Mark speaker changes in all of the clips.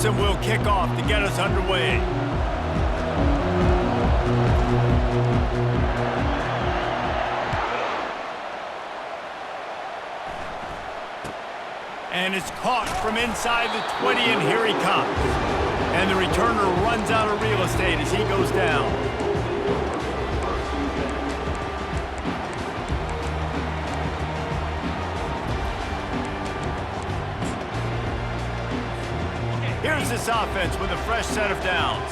Speaker 1: Wilson will kick off to get us underway. And it's caught from inside the 20, and here he comes. And the returner runs out of real estate as he goes down. Here's this offense with a fresh set of downs.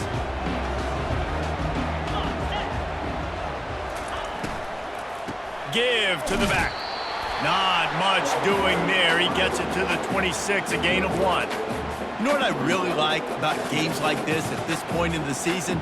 Speaker 1: Give to the back. Not much doing there. He gets it to the 26, a gain of 1.
Speaker 2: You know what I really like about games like this at this point in the season?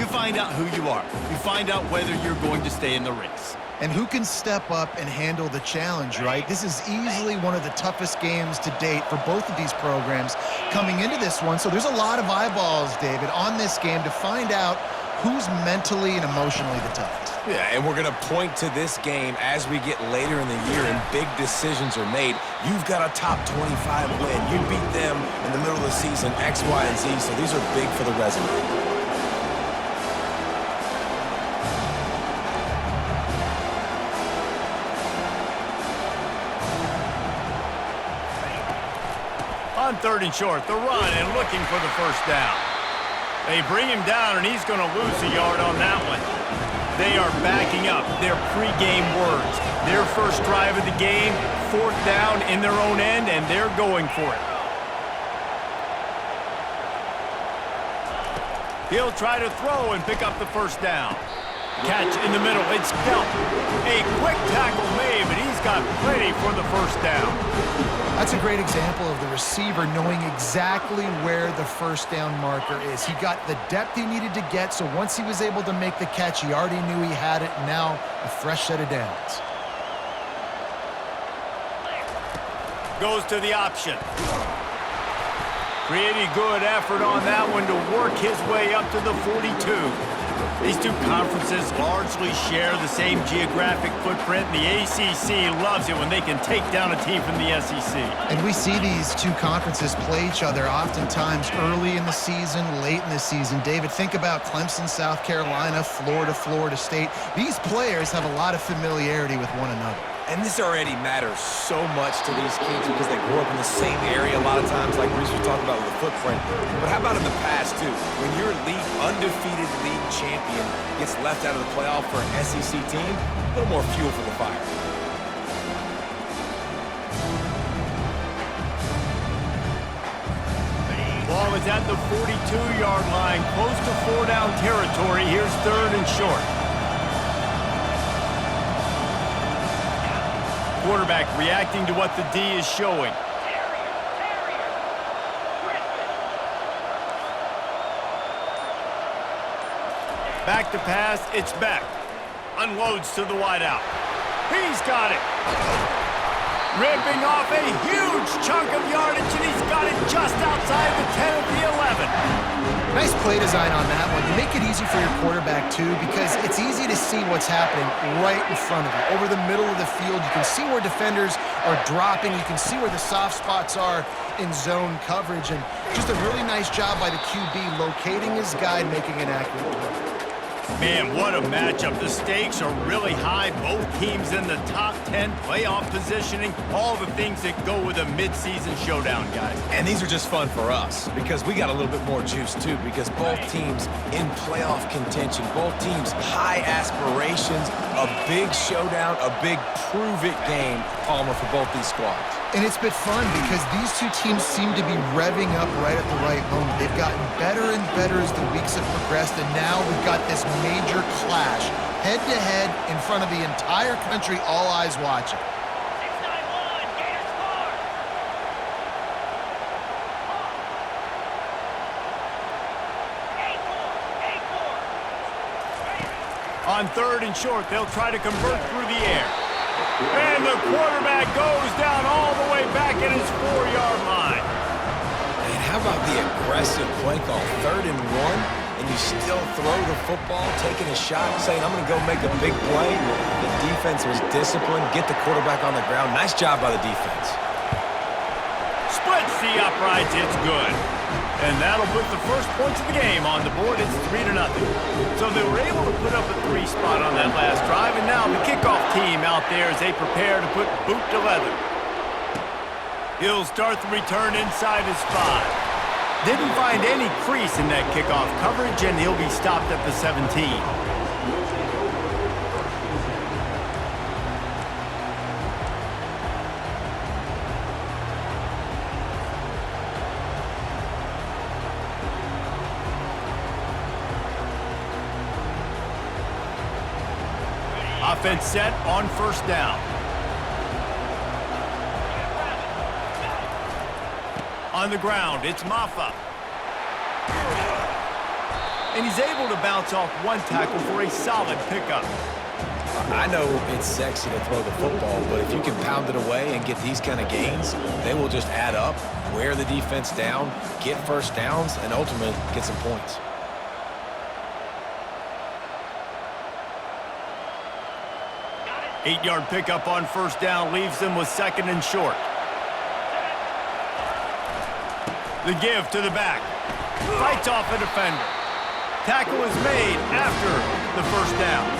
Speaker 2: You find out who you are. You find out whether you're going to stay in the race.
Speaker 3: And who can step up and handle the challenge, right? This is easily one of the toughest games to date for both of these programs coming into this one. So there's a lot of eyeballs, David, on this game to find out who's mentally and emotionally the toughest.
Speaker 4: Yeah, and we're going to point to this game as we get later in the year and big decisions are made. You've got a top 25 win. You beat them in the middle of the season, X, Y, and Z, so these are big for the resume.
Speaker 1: On 3rd and short, the run and looking for the first down. They bring him down, and he's going to lose a yard on that one. They are backing up their pregame words. Their first drive of the game, 4th down in their own end, and they're going for it. He'll try to throw and pick up the first down. Catch in the middle. It's Delp. A quick tackle made, but he's got plenty for the first down.
Speaker 3: That's a great example of the receiver knowing exactly where the first down marker is. He got the depth he needed to get, so once he was able to make the catch, he already knew he had it. Now a fresh set of downs.
Speaker 1: Goes to the option. Pretty good effort on that one to work his way up to the 42. These two conferences largely share the same geographic footprint. The ACC loves it when they can take down a team from the SEC.
Speaker 3: And we see these two conferences play each other oftentimes early in the season, late in the season. David, think about Clemson, South Carolina, Florida, Florida State. These players have a lot of familiarity with one another.
Speaker 4: And this already matters so much to these kids because they grew up in the same area a lot of times, like Reese was talking about with the footprint. But how about in the past, too? When your undefeated league champion gets left out of the playoff for an SEC team, a little more fuel for the fire.
Speaker 1: Ball is at the 42-yard line, close to 4-down territory. Here's 3rd and short. Quarterback reacting to what the D is showing. Back to pass, it's Beck. Unloads to the wideout. He's got it. Ripping off a huge chunk of yardage, and he's got it just outside the 10 of the 11.
Speaker 3: Nice play design on that one. You make it easy for your quarterback, too, because it's easy to see what's happening right in front of you. Over the middle of the field, you can see where defenders are dropping. You can see where the soft spots are in zone coverage. And just a really nice job by the QB locating his guy and making an accurate play.
Speaker 1: Man, what a matchup. The stakes are really high. Both teams in the top 10, playoff positioning, all the things that go with a midseason showdown, guys.
Speaker 4: And these are just fun for us because we got a little bit more juice, too, because both teams in playoff contention, both teams high aspirations, a big showdown, a big prove-it game, Palmer, for both these squads.
Speaker 3: And it's been fun because these two teams seem to be revving up right at the right moment. They've gotten better and better as the weeks have progressed, and now we've got this major clash, head-to-head in front of the entire country, all eyes watching.
Speaker 1: On 3rd and short, they'll try to convert through the air. And the quarterback goes down all the way back at his 4-yard line.
Speaker 4: And how about the aggressive play call? 3rd and 1, and you still throw the football, taking a shot, saying, I'm going to go make a big play. The defense was disciplined, get the quarterback on the ground. Nice job by the defense.
Speaker 1: splits the uprights. It's good. And that'll put the first points of the game on the board. It's 3-0. So they were able to put up a 3 spot on that last drive, and now the kickoff team out there as they prepare to put boot to leather. He'll start the return inside his 5. Didn't find any crease in that kickoff coverage, and he'll be stopped at the 17. Offense set on first down. On the ground, it's Maffa. And he's able to bounce off one tackle for a solid pickup.
Speaker 4: I know it's sexy to throw the football, but if you can pound it away and get these kind of gains, they will just add up, wear the defense down, get first downs, and ultimately get some points.
Speaker 1: Eight-yard pickup on first down leaves them with 2nd and short. The give to the back. Fights off a defender. Tackle is made after the first down.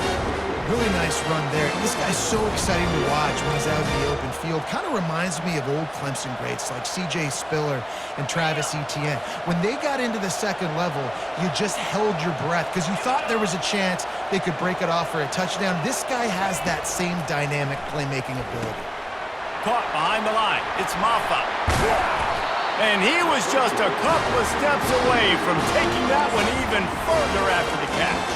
Speaker 3: Really nice run there. This guy's so exciting to watch when he's out in the open field. Kind of reminds me of old Clemson greats like C.J. Spiller and Travis Etienne. When they got into the second level, you just held your breath because you thought there was a chance they could break it off for a touchdown. This guy has that same dynamic playmaking ability.
Speaker 1: Caught behind the line. It's Maffa. And he was just a couple of steps away from taking that one even further after the catch.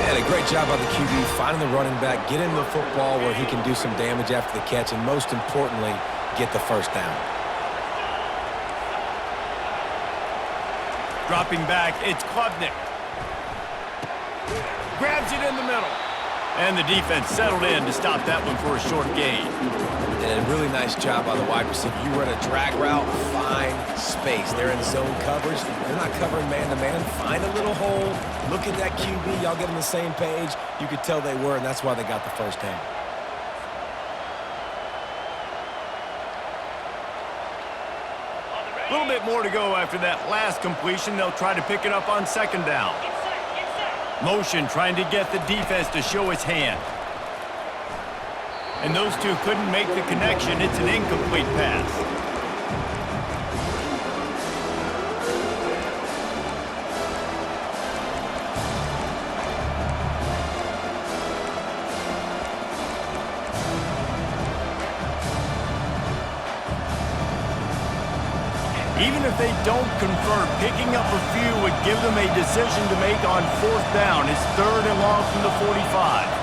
Speaker 4: Yeah, a great job by the QB finding the running back, getting the football where he can do some damage after the catch, and most importantly, get the first down.
Speaker 1: Dropping back, it's Klubnik. Grabs it in the middle. And the defense settled in to stop that one for a short gain.
Speaker 4: And a really nice job by the wide receiver. You run a drag route, find space. They're in zone coverage. They're not covering man-to-man. Find a little hole. Look at that QB. Y'all get on the same page. You could tell they were, and that's why they got the first down.
Speaker 1: A little bit more to go after that last completion. They'll try to pick it up on 2nd down. Motion trying to get the defense to show its hand. And those two couldn't make the connection. It's an incomplete pass. Even if they don't convert, picking up a few would give them a decision to make on 4th down. It's 3rd and long from the 45.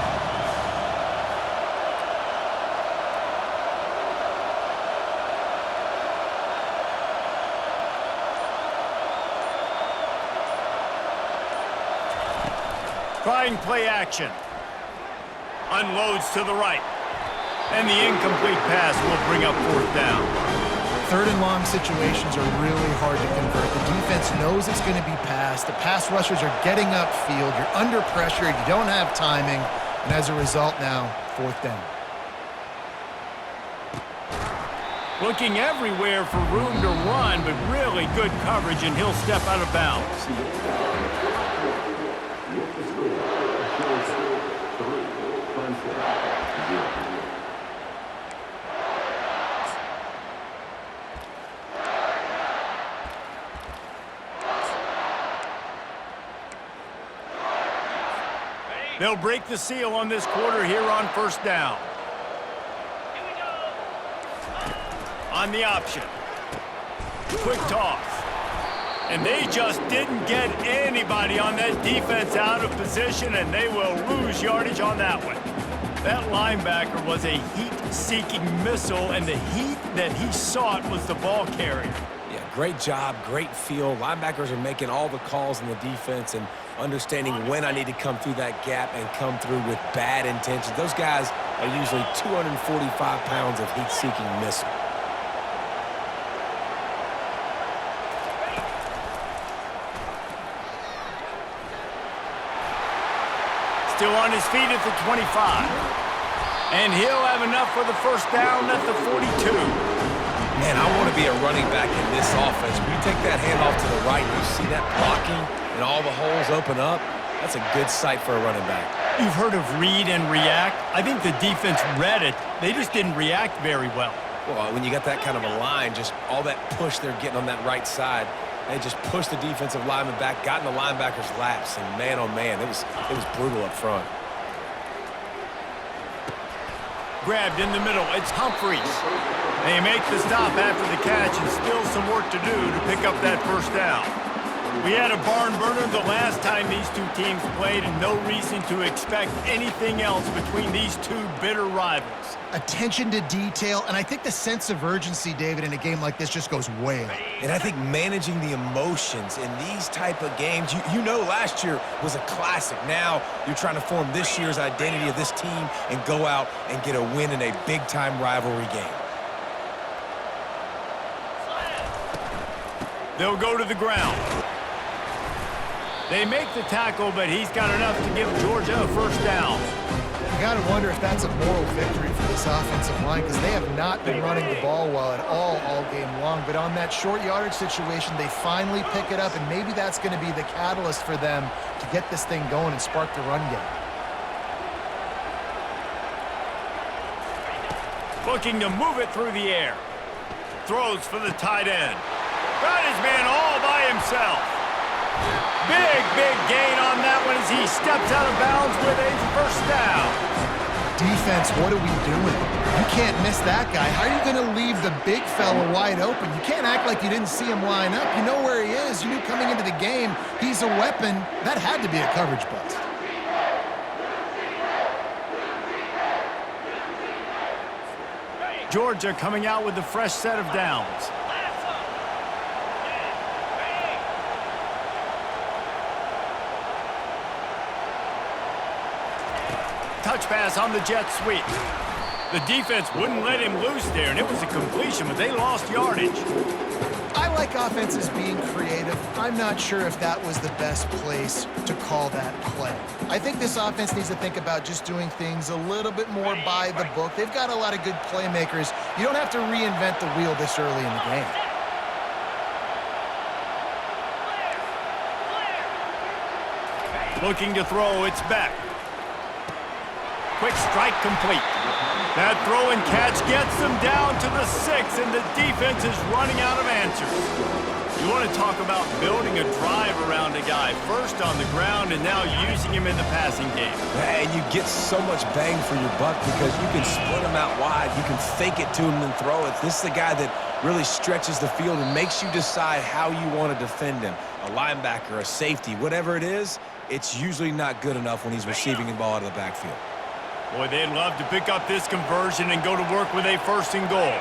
Speaker 1: Trying play action. Unloads to the right. And the incomplete pass will bring up 4th down.
Speaker 3: 3rd and long situations are really hard to convert. The defense knows it's going to be passed. The pass rushers are getting upfield. You're under pressure. You don't have timing. And as a result now, 4th down.
Speaker 1: Looking everywhere for room to run, but really good coverage, and he'll step out of bounds. They'll break the seal on this quarter here on 1st down. On the option. Quick toss. And they just didn't get anybody on that defense out of position, and they will lose yardage on that one. That linebacker was a heat-seeking missile, and the heat that he sought was the ball carrier.
Speaker 4: Yeah, great job, great feel. Linebackers are making all the calls in the defense and understanding when I need to come through that gap and come through with bad intentions. Those guys are usually 245 pounds of heat-seeking missile.
Speaker 1: Still on his feet at the 25. And he'll have enough for the 1st down at the 42.
Speaker 4: Man, I want to be a running back in this offense. When you take that handoff to the right and you see that blocking and all the holes open up, that's a good sight for a running back.
Speaker 1: You've heard of read and react. I think the defense read it. They just didn't react very well.
Speaker 4: Well, when you got that kind of a line, just all that push they're getting on that right side, they just pushed the defensive lineman back, got in the linebacker's laps, and man, oh man, it was brutal up front.
Speaker 1: Grabbed in the middle. It's Humphries. They make the stop after the catch and still some work to do to pick up that first down. We had a barn burner the last time these two teams played, and no reason to expect anything else between these two bitter rivals.
Speaker 3: Attention to detail, and I think the sense of urgency, David, in a game like this just goes way up.
Speaker 4: And I think managing the emotions in these type of games, you know last year was a classic. Now you're trying to form this year's identity of this team and go out and get a win in a big-time rivalry game.
Speaker 1: They'll go to the ground. They make the tackle, but he's got enough to give Georgia a first down.
Speaker 3: You got to wonder if that's a moral victory for this offensive line, because they have not been running the ball well at all game long. But on that short yardage situation, they finally pick it up, and maybe that's going to be the catalyst for them to get this thing going and spark the run game.
Speaker 1: Looking to move it through the air. Throws for the tight end. Got his man all by himself. Big gain on that one as he steps out of bounds with a first down.
Speaker 3: Defense, what are we doing? You can't miss that guy. How are you going to leave the big fella wide open? You can't act like you didn't see him line up. You know where he is. You knew coming into the game he's a weapon. That had to be a coverage bust.
Speaker 1: Georgia coming out with a fresh set of downs. Touch pass on the jet sweep. The defense wouldn't let him loose there, and it was a completion, but they lost yardage.
Speaker 3: I like offenses being creative. I'm not sure if that was the best place to call that play. I think this offense needs to think about just doing things a little bit more by the book. They've got a lot of good playmakers. You don't have to reinvent the wheel this early in the game.
Speaker 1: Looking to throw, it's Beck. Quick strike complete. That throw and catch gets them down to the 6, and the defense is running out of answers. You want to talk about building a drive around a guy, first on the ground and now using him in the passing game.
Speaker 4: And you get so much bang for your buck because you can split him out wide. You can fake it to him and throw it. This is the guy that really stretches the field and makes you decide how you want to defend him. A linebacker, a safety, whatever it is, it's usually not good enough when he's receiving the ball out of the backfield.
Speaker 1: Boy, they'd love to pick up this conversion and go to work with a first and goal.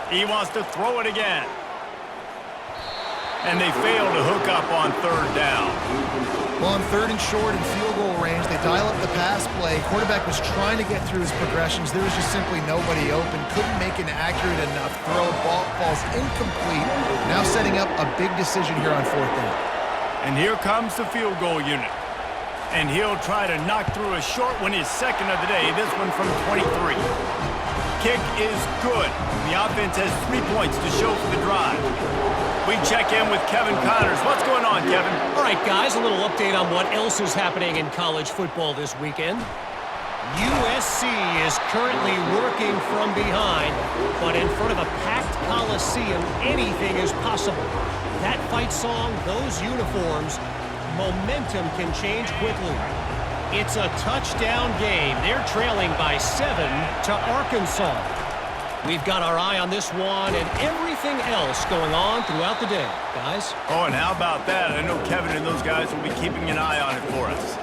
Speaker 1: He wants to throw it again. And they fail to hook up on third down.
Speaker 3: Well, on third and short and field goal range, they dial up the pass play. Quarterback was trying to get through his progressions. There was just simply nobody open. Couldn't make an accurate enough throw. Ball falls incomplete. Now setting up a big decision here on fourth down.
Speaker 1: And here comes the field goal unit. And he'll try to knock through a short one, his second of the day. This one from 23. Kick is good. The offense has 3 points to show for the drive. We check in with Kevin Connors. What's going on, Kevin?
Speaker 5: All right, guys, a little update on what else is happening in college football this weekend. USC is currently working from behind, but in front of a packed Coliseum, anything is possible. That fight song, those uniforms, momentum can change quickly. It's a touchdown game. They're trailing by 7 to Arkansas. We've got our eye on this one and everything else going on throughout the day, guys.
Speaker 1: Oh, and how about that? I know Kevin and those guys will be keeping an eye on it for us.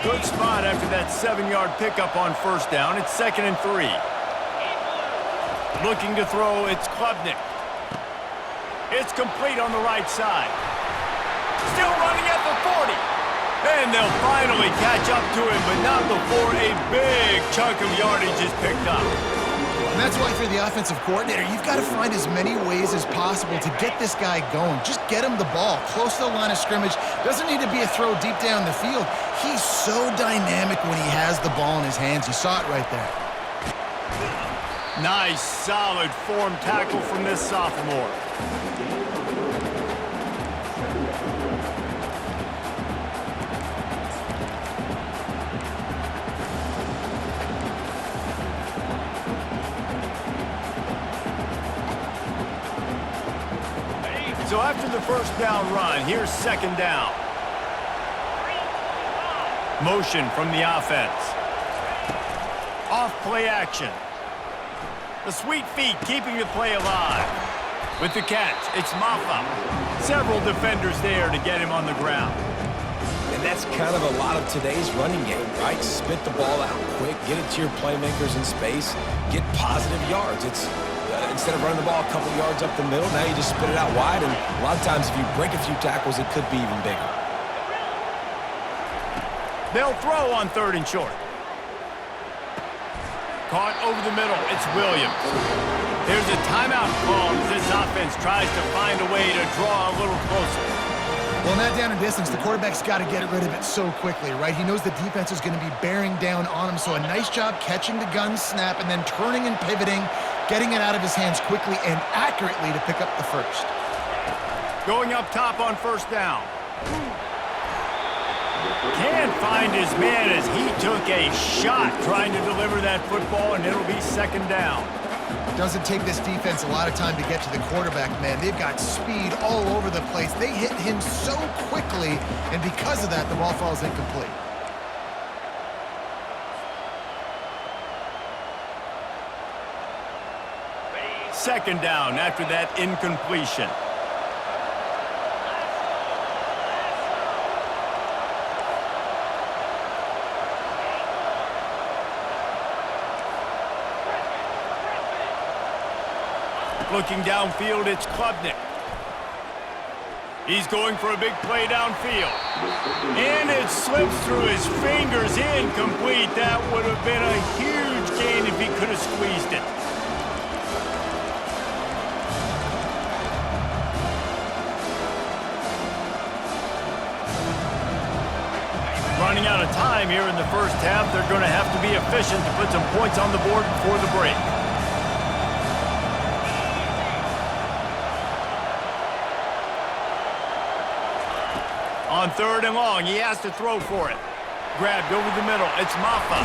Speaker 1: Good spot after that 7-yard pickup on first down. It's 2nd and 3. Looking to throw, it's Klubnik. It's complete on the right side. Still running at the 40. And they'll finally catch up to him, but not before a big chunk of yardage is picked up.
Speaker 3: And that's why you're the offensive coordinator, you've got to find as many ways as possible to get this guy going. Just get him the ball close to the line of scrimmage. Doesn't need to be a throw deep down the field. He's so dynamic when he has the ball in his hands. You saw it right there.
Speaker 1: Nice, solid form tackle from this sophomore. So after the first down run, here's second down. Motion from the offense. Off play action. The sweet feet keeping the play alive. With the catch, it's Maffa. Several defenders there to get him on the ground.
Speaker 4: And that's kind of a lot of today's running game, right? Spit the ball out quick, get it to your playmakers in space, get positive yards. It's instead of running the ball a couple yards up the middle, now you just spit it out wide, and a lot of times if you break a few tackles, it could be even bigger.
Speaker 1: They'll throw on 3rd and short. Caught over the middle, it's Williams. There's a timeout call as this offense tries to find a way to draw a little closer.
Speaker 3: Well, in that down and distance, the quarterback's got to get rid of it so quickly, right? He knows the defense is going to be bearing down on him, so a nice job catching the gun snap and then turning and pivoting, getting it out of his hands quickly and accurately to pick up the first.
Speaker 1: Going up top on first down. Can't find his man as he took a shot trying to deliver that football, and it'll be second down.
Speaker 3: Doesn't take this defense a lot of time to get to the quarterback, man. They've got speed all over the place. They hit him so quickly, and because of that, the ball falls incomplete.
Speaker 1: Second down after that incompletion. Looking downfield, it's Klubnik. He's going for a big play downfield. And it slips through his fingers, incomplete. That would have been a huge gain if he could have squeezed it. Running out of time here in the first half. They're going to have to be efficient to put some points on the board before the break. On 3rd and long, he has to throw for it. Grabbed over the middle, it's Maffa.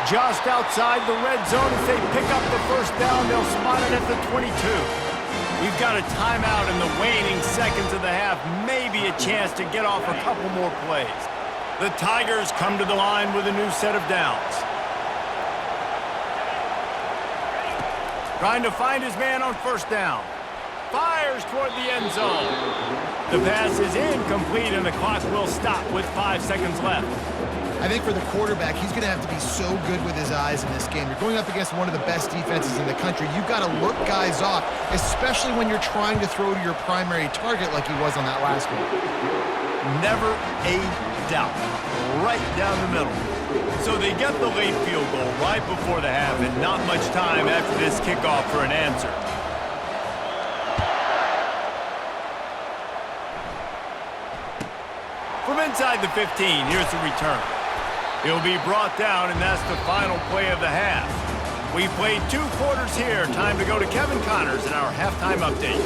Speaker 1: Just outside the red zone as they pick up the first down, they'll spot it at the 22. We've got a timeout in the waning seconds of the half, maybe a chance to get off a couple more plays. The Tigers come to the line with a new set of downs. Trying to find his man on first down. Fires toward the end zone. The pass is incomplete, and the clock will stop with 5 seconds left.
Speaker 3: I think for the quarterback, he's going to have to be so good with his eyes in this game. You're going up against one of the best defenses in the country. You've got to look guys off, especially when you're trying to throw to your primary target like he was on that last one.
Speaker 1: Never a doubt. Right down the middle. So they get the late field goal right before the half, and not much time after this kickoff for an answer. From inside the 15, here's the return. He'll be brought down, and that's the final play of the half. We've played 2 quarters here. Time to go to Kevin Connors in our halftime update.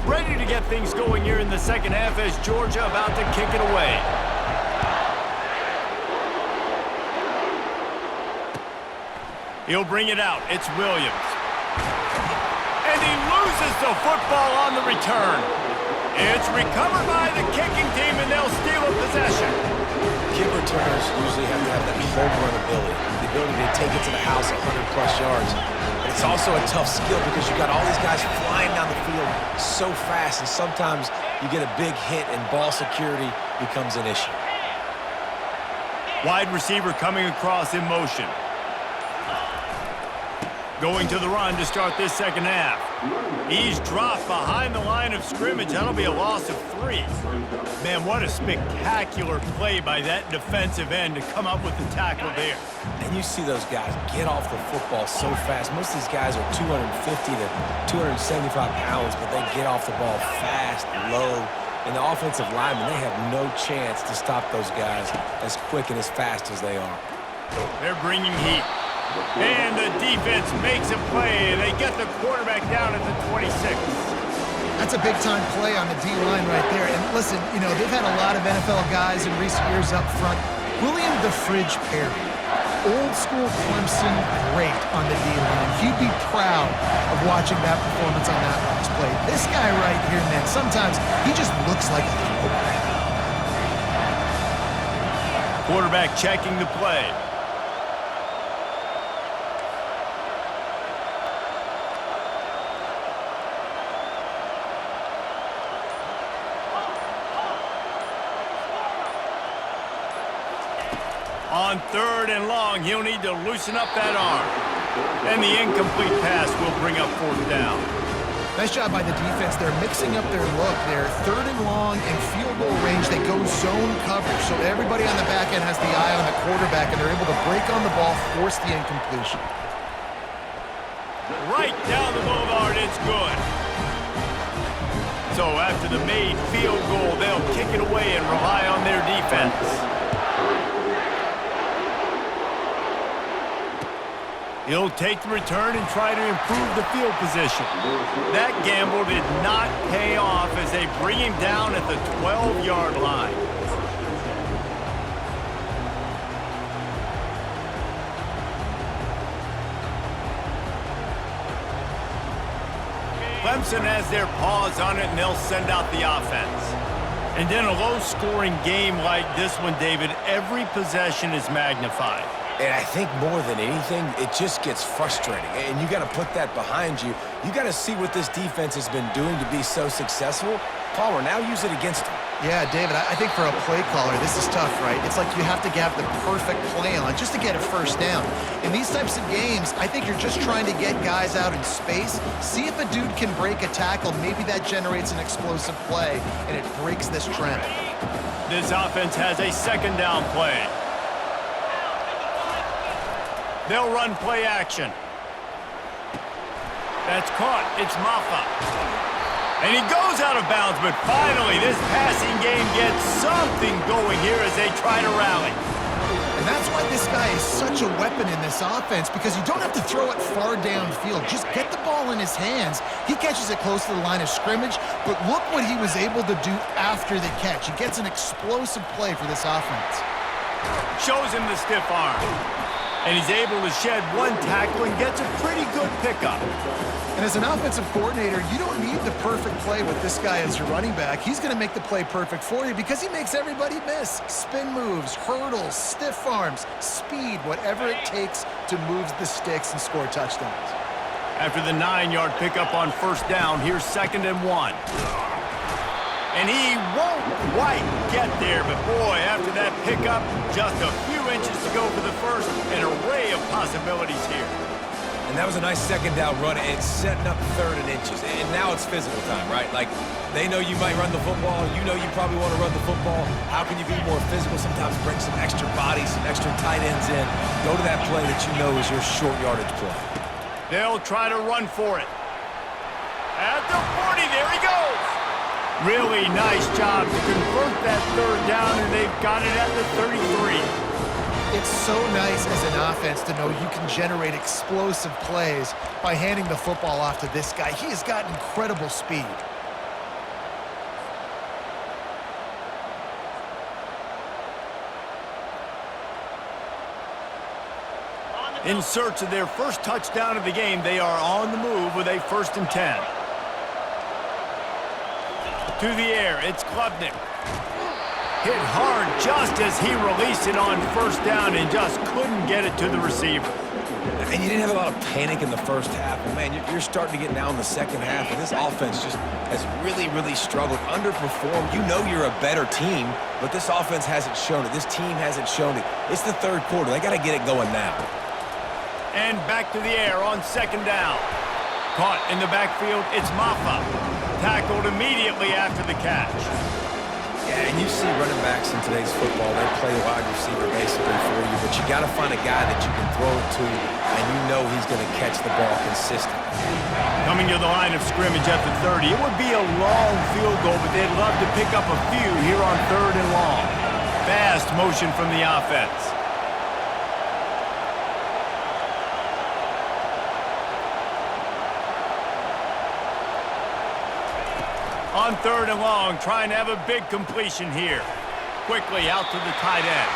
Speaker 1: Ready to get things going here in the second half as Georgia about to kick it away. He'll bring it out. It's Williams. And he loses the football on the return. It's recovered by the kicking team, and they'll steal a possession.
Speaker 4: Kick returners usually have to have that home run ability, the ability to take it to the house 100-plus yards. But it's also a tough skill because you've got all these guys flying down the field so fast, and sometimes you get a big hit and ball security becomes an issue. Wide receiver coming across in motion.
Speaker 1: Going to the run to start this second half. He's dropped behind the line of scrimmage. That'll be a loss of 3. Man, what a spectacular play by that defensive end to come up with the tackle there.
Speaker 4: And you see those guys get off the football so fast. Most of these guys are 250 to 275 pounds, but they get off the ball fast, low. And the offensive linemen, they have no chance to stop those guys as quick and as fast as they are.
Speaker 1: They're bringing heat. And the defense makes a play. They get the quarterback down at the 26.
Speaker 3: That's a big-time play on the D-line right there. And listen, you know, they've had a lot of NFL guys in recent years up front. William the Fridge Perry, old-school Clemson great on the D-line. He'd be proud of watching that performance on that last play. This guy right here, man, sometimes he just looks like a throwback.
Speaker 1: Quarterback checking the play. On 3rd and long, he'll need to loosen up that arm. And the incomplete pass will bring up 4th down.
Speaker 3: Nice job by the defense. They're mixing up their look. They're 3rd and long and field goal range. They go zone coverage. So everybody on the back end has the eye on the quarterback, and they're able to break on the ball, force the incompletion.
Speaker 1: Right down the boulevard, it's good. So after the made field goal, they'll kick it away and rely on their defense. He'll take the return and try to improve the field position. That gamble did not pay off as they bring him down at the 12-yard line. Clemson has their paws on it, and they'll send out the offense. And in a low-scoring game like this one, David, every possession is magnified.
Speaker 4: And I think more than anything, it just gets frustrating. And you got to put that behind you. You got to see what this defense has been doing to be so successful. Palmer, now use it against them.
Speaker 3: Yeah, David, I think for a play caller, this is tough, right? It's like you have to have the perfect play on just to get a first down. In these types of games, I think you're just trying to get guys out in space, see if a dude can break a tackle. Maybe that generates an explosive play, and it breaks this trend.
Speaker 1: This offense has a 2nd down play. They'll run play action. That's caught. It's Maffa. And he goes out of bounds, but finally this passing game gets something going here as they try to rally.
Speaker 3: And that's why this guy is such a weapon in this offense, because you don't have to throw it far downfield. Just get the ball in his hands. He catches it close to the line of scrimmage, but look what he was able to do after the catch. He gets an explosive play for this offense.
Speaker 1: Shows him the stiff arm. And he's able to shed one tackle and gets a pretty good pickup.
Speaker 3: And as an offensive coordinator, you don't need the perfect play with this guy as your running back. He's going to make the play perfect for you because he makes everybody miss. Spin moves, hurdles, stiff arms, speed, whatever it takes to move the sticks and score touchdowns.
Speaker 1: After the 9-yard pickup on 1st down, here's 2nd and 1. And he won't quite get there, but boy, after that pickup, just a few inches to go for the first. An array of possibilities here.
Speaker 4: And that was a nice 2nd down run, and setting up 3rd and inches. And now it's physical time, right? Like, they know you might run the football. You know you probably want to run the football. How can you be more physical? Sometimes bring some extra bodies, some extra tight ends in. Go to that play that you know is your short yardage play.
Speaker 1: They'll try to run for it. At the 40, there he goes. Really nice job to convert that 3rd down, and they've got it at the 33.
Speaker 3: It's so nice as an offense to know you can generate explosive plays by handing the football off to this guy. He has got incredible speed.
Speaker 1: In search of their first touchdown of the game, they are on the move with a 1st and 10. To the air, it's Klubnik. Hit hard just as he released it on 1st down and just couldn't get it to the receiver.
Speaker 4: And you didn't have a lot of panic in the first half. But man, you're starting to get now in the second half, and this offense just has really, really struggled, underperformed. You know you're a better team, but this offense hasn't shown it. This team hasn't shown it. It's the 3rd quarter. They got to get it going now.
Speaker 1: And back to the air on second down. Caught in the backfield, it's Maffa. Tackled immediately after the catch.
Speaker 4: Yeah, and you see running backs in today's football, they play wide receiver basically for you, but you got to find a guy that you can throw it to, and you know he's going to catch the ball consistently.
Speaker 1: Coming to the line of scrimmage at the 30. It would be a long field goal, but they'd love to pick up a few here on 3rd and long. Fast motion from the offense. On 3rd and long, trying to have a big completion here. Quickly out to the tight end.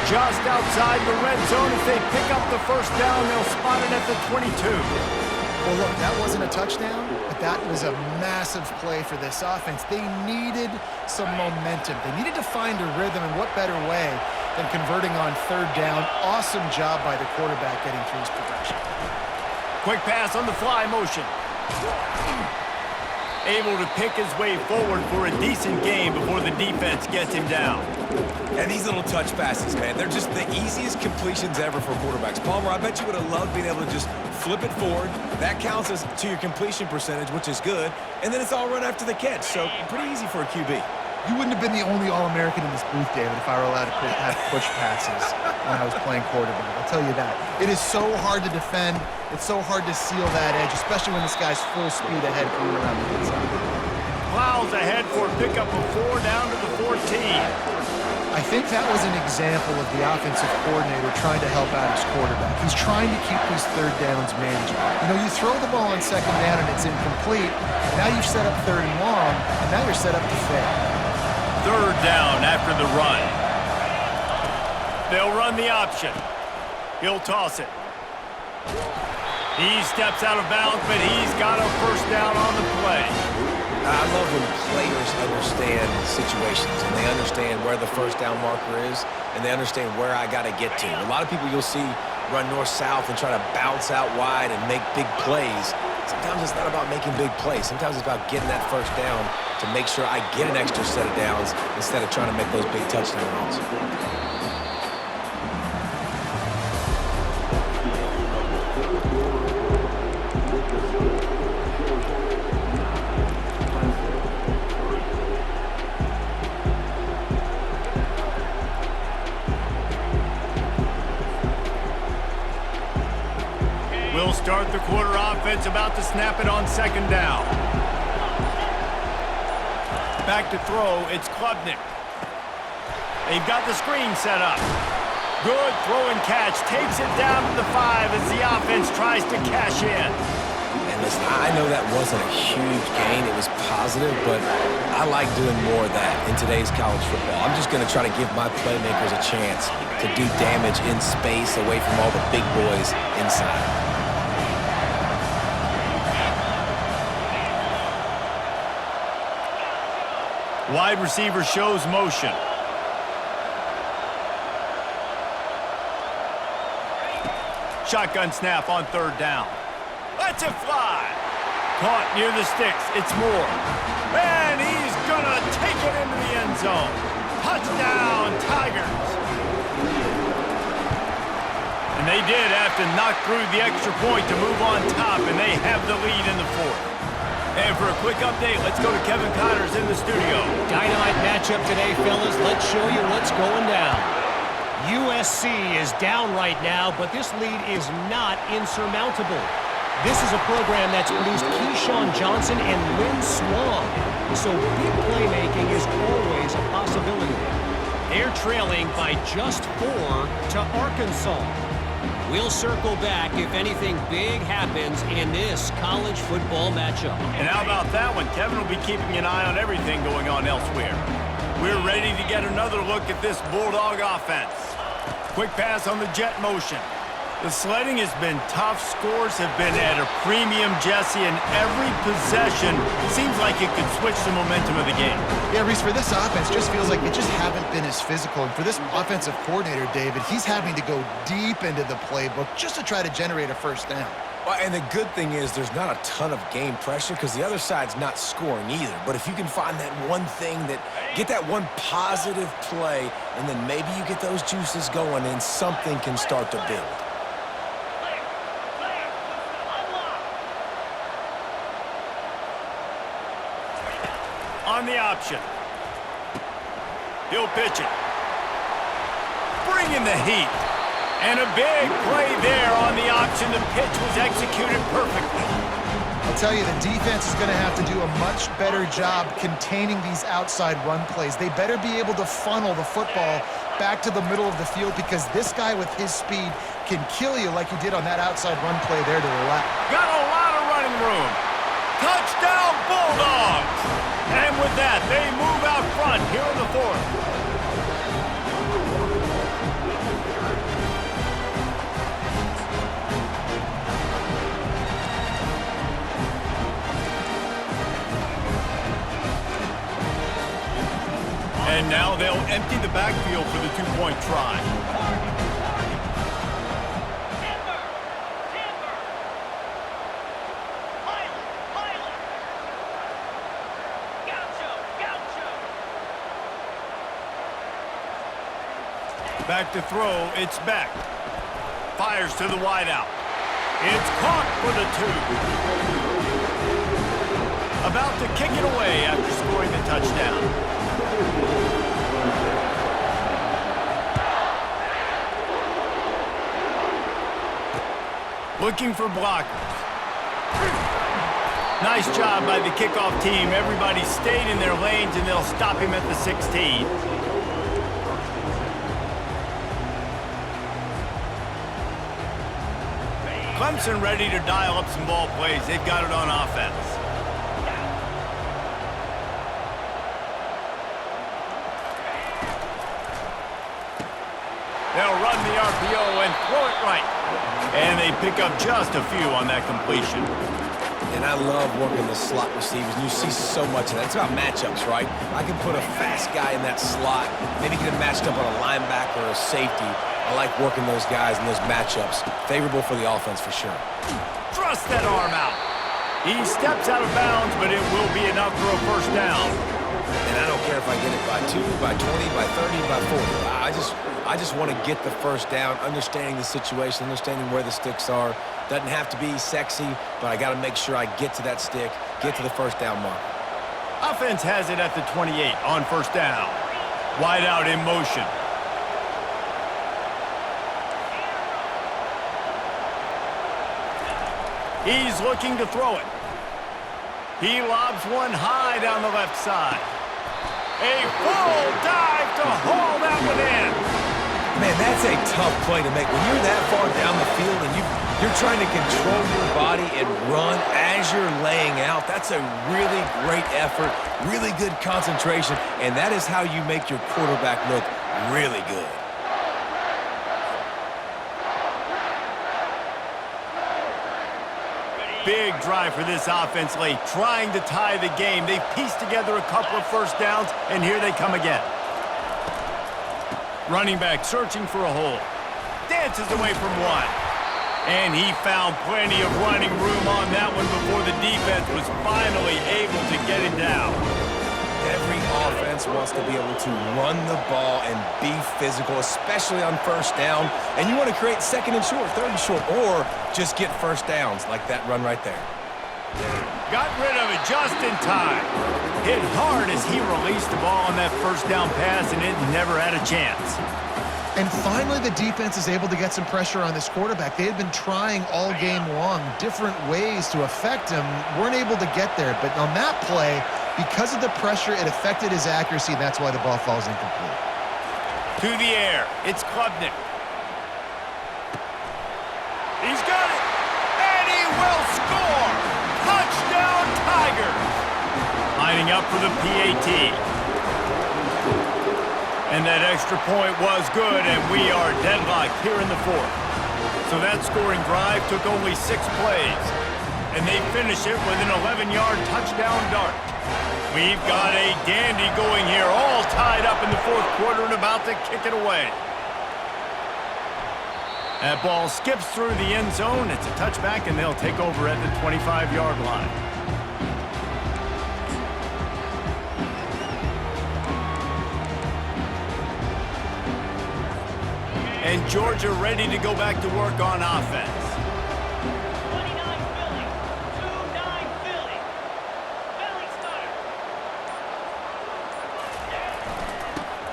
Speaker 1: Just outside the red zone. If they pick up the first down, they'll spot it at the 22.
Speaker 3: Well, look, that wasn't a touchdown, but that was a massive play for this offense. They needed some momentum. They needed to find a rhythm, and what better way than converting on 3rd down. Awesome job by the quarterback getting through his progression.
Speaker 1: Quick pass on the fly motion. Able to pick his way forward for a decent game before the defense gets him down.
Speaker 4: And these little touch passes, man, they're just the easiest completions ever for quarterbacks. Palmer, I bet you would have loved being able to just flip it forward. That counts as to your completion percentage, which is good. And then it's all run after the catch, so pretty easy for a QB.
Speaker 3: You wouldn't have been the only All-American in this booth, David, if I were allowed to have push passes when I was playing quarterback. I'll tell you that. It is so hard to defend. It's so hard to seal that edge, especially when this guy's full speed ahead coming around the inside.
Speaker 1: Plows ahead for a pickup of 4 down to the 14.
Speaker 3: I think that was an example of the offensive coordinator trying to help out his quarterback. He's trying to keep these 3rd downs manageable. You know, you throw the ball on 2nd down and it's incomplete. Now you've set up 3rd and long, and now you're set up to fail.
Speaker 1: 3rd down after the run. They'll run the option. He'll toss it. He steps out of bounds, but he's got a first down on the play.
Speaker 4: I love when players understand situations and they understand where the first down marker is and they understand where I got to get to. A lot of people you'll see run north-south and try to bounce out wide and make big plays. Sometimes it's not about making big plays. Sometimes it's about getting that first down to make sure I get an extra set of downs instead of trying to make those big touchdown runs.
Speaker 1: We'll start the quarter offense, about to snap it on 2nd down. Back to throw, it's Klubnik. They've got the screen set up. Good throw and catch, takes it down to the 5 as the offense tries to cash in.
Speaker 4: And listen, I know that wasn't a huge gain. It was positive, but I like doing more of that in today's college football. I'm just going to try to give my playmakers a chance to do damage in space away from all the big boys inside.
Speaker 1: Wide receiver shows motion. Shotgun snap on 3rd down. Lets it fly. Caught near the sticks. It's Moore. And he's going to take it into the end zone. Touchdown, Tigers. And they did have to knock through the extra point to move on top, and they have the lead in the 4th. And for a quick update, let's go to Kevin Connors in the studio.
Speaker 5: Dynamite matchup today, fellas. Let's show you what's going down. USC is down right now, but this lead is not insurmountable. This is a program that's produced Keyshawn Johnson and Lynn Swann, so big playmaking is always a possibility. They're trailing by just 4 to Arkansas. We'll circle back if anything big happens in this college football matchup.
Speaker 1: And how about that one? Kevin will be keeping an eye on everything going on elsewhere. We're ready to get another look at this Bulldog offense. Quick pass on the jet motion. The sledding has been tough. Scores have been at a premium, Jesse, and every possession seems like it could switch the momentum of the game.
Speaker 3: Yeah, Reese, for this offense, just feels like they just haven't been as physical. And for this offensive coordinator, David, he's having to go deep into the playbook just to try to generate a first down.
Speaker 4: Well, and the good thing is there's not a ton of game pressure because the other side's not scoring either. But if you can find that one thing get that one positive play, and then maybe you get those juices going and something can start to build.
Speaker 1: on the option. He'll pitch it. Bringing the heat. And a big play there on the option. The pitch was executed perfectly.
Speaker 3: I'll tell you, the defense is going to have to do a much better job containing these outside run plays. They better be able to funnel the football back to the middle of the field because this guy with his speed can kill you like he did on that outside run play there to the left.
Speaker 1: Got a lot of running room. Touchdown, Bulldogs! And with that, they move out front here in the fourth. And now they'll empty the backfield for the two-point try. Back to throw, it's Beck. Fires to the wideout. It's caught for the two. About to kick it away after scoring the touchdown. Looking for blockers. Nice job by the kickoff team. Everybody stayed in their lanes, and they'll stop him at the 16. Clemson ready to dial up some ball plays. They've got it on offense. They'll run the RPO and throw it right. And they pick up just a few on that completion.
Speaker 4: And I love working the slot receivers. And you see so much of that. It's about matchups, right? I can put a fast guy in that slot, maybe get him matched up on a linebacker or a safety. I like working those guys in those matchups. Favorable for the offense for sure.
Speaker 1: Thrust that arm out. He steps out of bounds, but it will be enough for a first down.
Speaker 4: And I don't care if I get it by 2, by 20, by 30, by 40. I just want to get the first down, understanding the situation, understanding where the sticks are. Doesn't have to be sexy, but I got to make sure I get to that stick, get to the first down mark.
Speaker 1: Offense has it at the 28 on first down. Wide out in motion. He's looking to throw it. He lobs one high down the left side. A full dive to haul that one in.
Speaker 4: Man, that's a tough play to make. When you're that far down the field and you're trying to control your body and run as you're laying out, that's a really great effort, really good concentration, and that is how you make your quarterback look really good.
Speaker 1: Big drive for this offense late, trying to tie the game. They've pieced together a couple of first downs, and here they come again. Running back searching for a hole. Dances away from one. And he found plenty of running room on that one before the defense was finally able to get him down.
Speaker 4: Every offense wants to be able to run the ball and be physical, especially on first down. And you want to create second and short, third and short, or just get first downs like that run right there.
Speaker 1: Got rid of it just in time. Hit hard as he released the ball on that first down pass, and it never had a chance.
Speaker 3: And finally, the defense is able to get some pressure on this quarterback. They had been trying all game long different ways to affect him, weren't able to get there. But on that play, because of the pressure, it affected his accuracy, and that's why the ball falls incomplete.
Speaker 1: To the air, it's Klubnik. He's got it, and he will score! Touchdown, Tigers! Lining up for the PAT. And that extra point was good, and we are deadlocked here in the fourth. So that scoring drive took only 6 plays, and they finish it with an 11-yard touchdown dart. We've got a dandy going here, all tied up in the fourth quarter and about to kick it away. That ball skips through the end zone. It's a touchback, and they'll take over at the 25-yard line. And Georgia ready to go back to work on offense.
Speaker 6: 29 Philly, 2-9 Philly. Philly starter.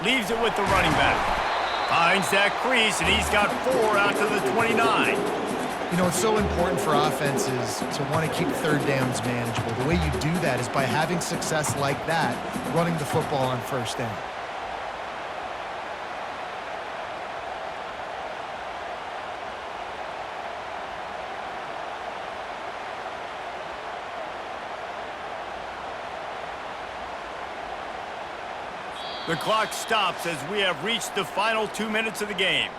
Speaker 1: Leaves it with the running back. Finds that crease, and he's got 4 out to the 29.
Speaker 3: You know, it's so important for offenses to want to keep third downs manageable. The way you do that is by having success like that, running the football on first down.
Speaker 1: The clock stops as we have reached the final 2 minutes of the game.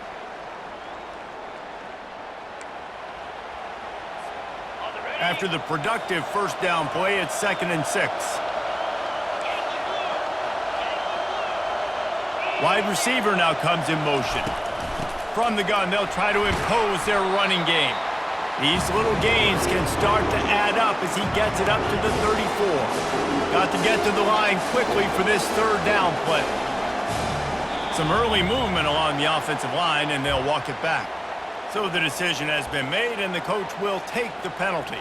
Speaker 1: After the productive first down play, it's 2nd and 6. Wide receiver now comes in motion. From the gun, they'll try to impose their running game. These little gains can start to add up as he gets it up to the 34. Got to get to the line quickly for this 3rd down play. Some early movement along the offensive line, and they'll walk it back. So the decision has been made, and the coach will take the penalty.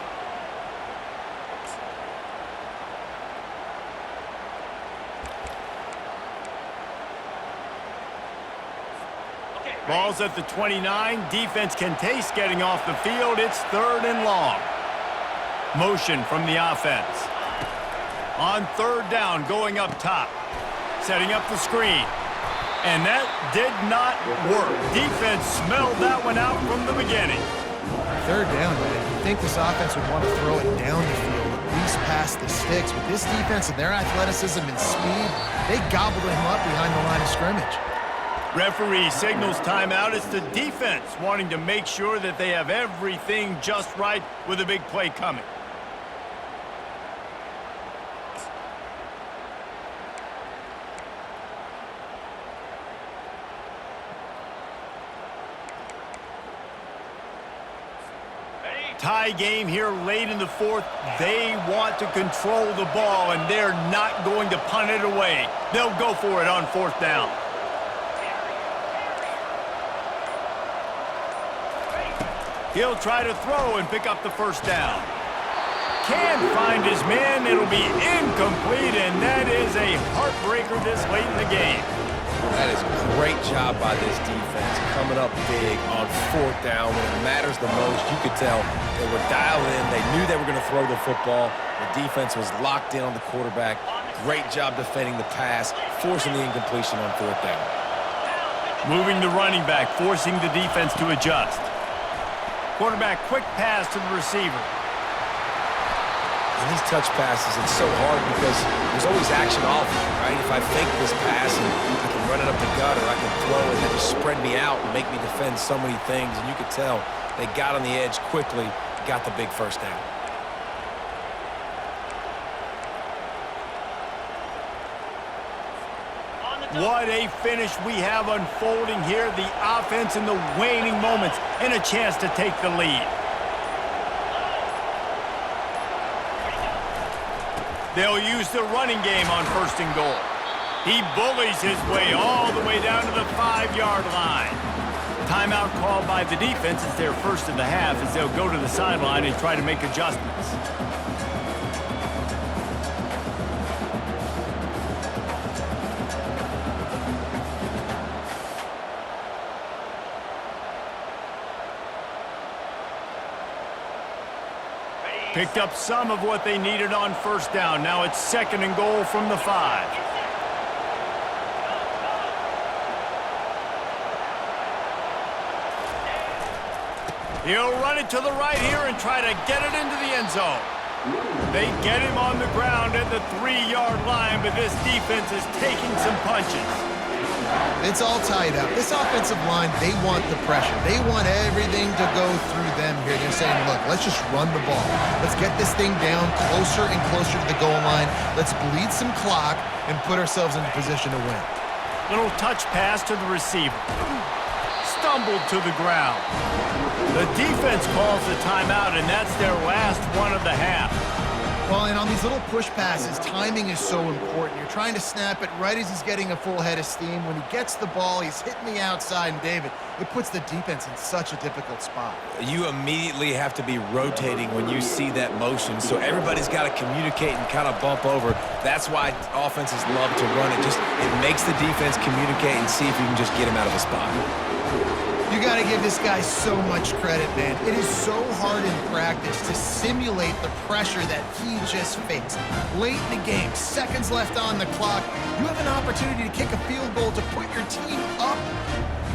Speaker 1: Ball's at the 29. Defense can taste getting off the field. It's 3rd and long. Motion from the offense. On 3rd down, going up top. Setting up the screen. And that did not work. Defense smelled that one out from the beginning.
Speaker 3: 3rd down, man. You think this offense would want to throw it down the field, at least past the sticks. With this defense and their athleticism and speed, they gobbled him up behind the line of scrimmage.
Speaker 1: Referee signals timeout. It's the defense wanting to make sure that they have everything just right with a big play coming. Tie game here late in the 4th. They want to control the ball, and they're not going to punt it away. They'll go for it on 4th down. He'll try to throw and pick up the 1st down. Can't find his man. It'll be incomplete, and that is a heartbreaker this late in the game.
Speaker 4: That is a great job by this defense, coming up big on 4th down when it matters the most. You could tell they were dialed in. They knew they were going to throw the football. The defense was locked in on the quarterback. Great job defending the pass, forcing the incompletion on 4th down.
Speaker 1: Moving the running back, forcing the defense to adjust. Quarterback, quick pass to the receiver.
Speaker 4: In these touch passes, it's so hard because there's always action off, right? If I fake this pass and I can run it up the gut, or I can throw it and just spread me out and make me defend so many things. And you could tell they got on the edge quickly, got the big 1st down.
Speaker 1: What a finish we have unfolding here. The offense in the waning moments and a chance to take the lead. They'll use the running game on 1st and goal. He bullies his way all the way down to the 5-yard line. Timeout called by the defense. It's their 1st of the half as they'll go to the sideline and try to make adjustments. Picked up some of what they needed on 1st down. Now it's 2nd and goal from the 5. He'll run it to the right here and try to get it into the end zone. They get him on the ground at the 3-yard line, but this defense is taking some punches.
Speaker 3: It's all tied up. This offensive line, they want the pressure. They want everything to go through them here. They're saying, look, let's just run the ball. Let's get this thing down closer and closer to the goal line. Let's bleed some clock and put ourselves into position to win.
Speaker 1: Little touch pass to the receiver. Stumbled to the ground. The defense calls the timeout, and that's their last one of the half.
Speaker 3: Well, and on these little push passes, timing is so important. You're trying to snap it right as he's getting a full head of steam. When he gets the ball, he's hitting the outside, and David, it puts the defense in such a difficult spot.
Speaker 4: You immediately have to be rotating when you see that motion, so everybody's got to communicate and kind of bump over. That's why offenses love to run it. It makes the defense communicate and see if you can just get him out of a spot.
Speaker 3: You got to give this guy so much credit, man. It is so hard in practice to simulate the pressure that he just faced. Late in the game, seconds left on the clock, you have an opportunity to kick a field goal to put your team up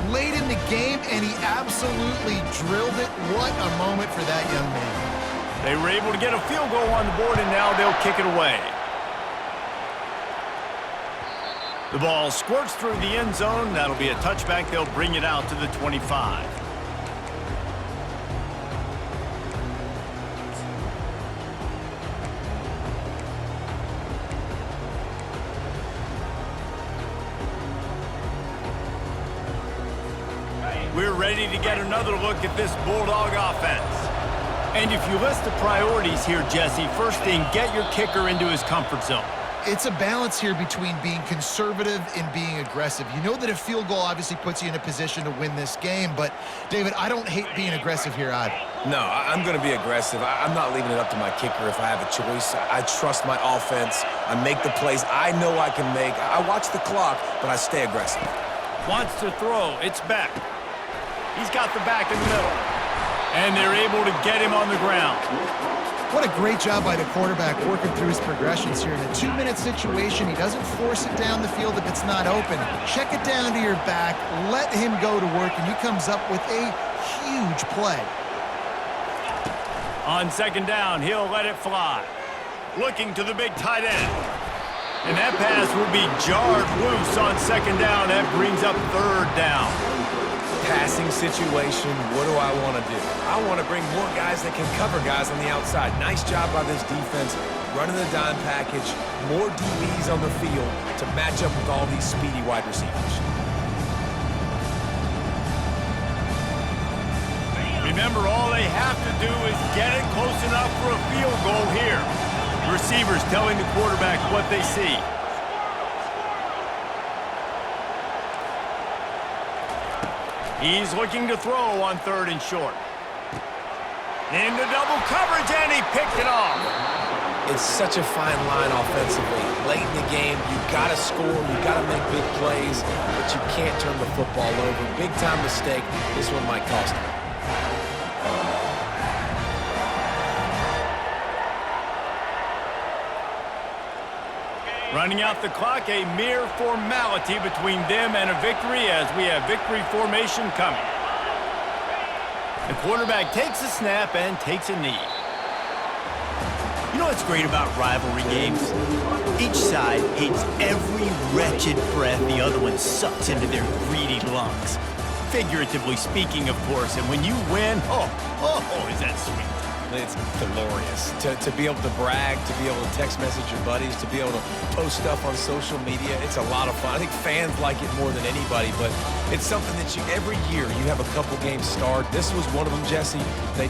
Speaker 3: late in the game, and he absolutely drilled it. What a moment for that young man.
Speaker 1: They were able to get a field goal on the board, and now they'll kick it away. The ball squirts through the end zone. That'll be a touchback. They'll bring it out to the 25. We're ready to get another look at this Bulldog offense. And if you list the priorities here, Jesse, first thing, get your kicker into his comfort zone.
Speaker 3: It's a balance here between being conservative and being aggressive. You know that a field goal obviously puts you in a position to win this game, but, David, I don't hate being aggressive here either.
Speaker 4: No, I'm going to be aggressive. I'm not leaving it up to my kicker if I have a choice. I trust my offense. I make the plays I know I can make. I watch the clock, but I stay aggressive.
Speaker 1: Wants to throw. It's Beck. He's got the back in the middle. And they're able to get him on the ground.
Speaker 3: What a great job by the quarterback working through his progressions here. In a 2-minute situation, he doesn't force it down the field if it's not open. Check it down to your back, let him go to work, and he comes up with a huge play.
Speaker 1: On second down, he'll let it fly. Looking to the big tight end. And that pass will be jarred loose on second down. That brings up third down.
Speaker 4: Passing situation, what do I want to do? I want to bring more guys that can cover guys on the outside. Nice job by this defense, running the dime package, more DBs on the field to match up with all these speedy wide receivers.
Speaker 1: Remember, all they have to do is get it close enough for a field goal here. Receivers telling the quarterback what they see. He's looking to throw on third and short. Into double coverage, and he picked it off.
Speaker 4: It's such a fine line offensively. Late in the game, you got to score, you got to make big plays, but you can't turn the football over. Big-time mistake. This one might cost him.
Speaker 1: Running out the clock, a mere formality between them and a victory as we have victory formation coming. The quarterback takes a snap and takes a knee. You know what's great about rivalry games? Each side hates every wretched breath the other one sucks into their greedy lungs. Figuratively speaking, of course, and when you win, oh, is that sweet.
Speaker 4: It's glorious to be able to brag, to be able to text message your buddies, to be able to post stuff on social media. It's a lot of fun. I think fans like it more than anybody, but it's something that every year you have a couple games starred. This was one of them, Jesse. They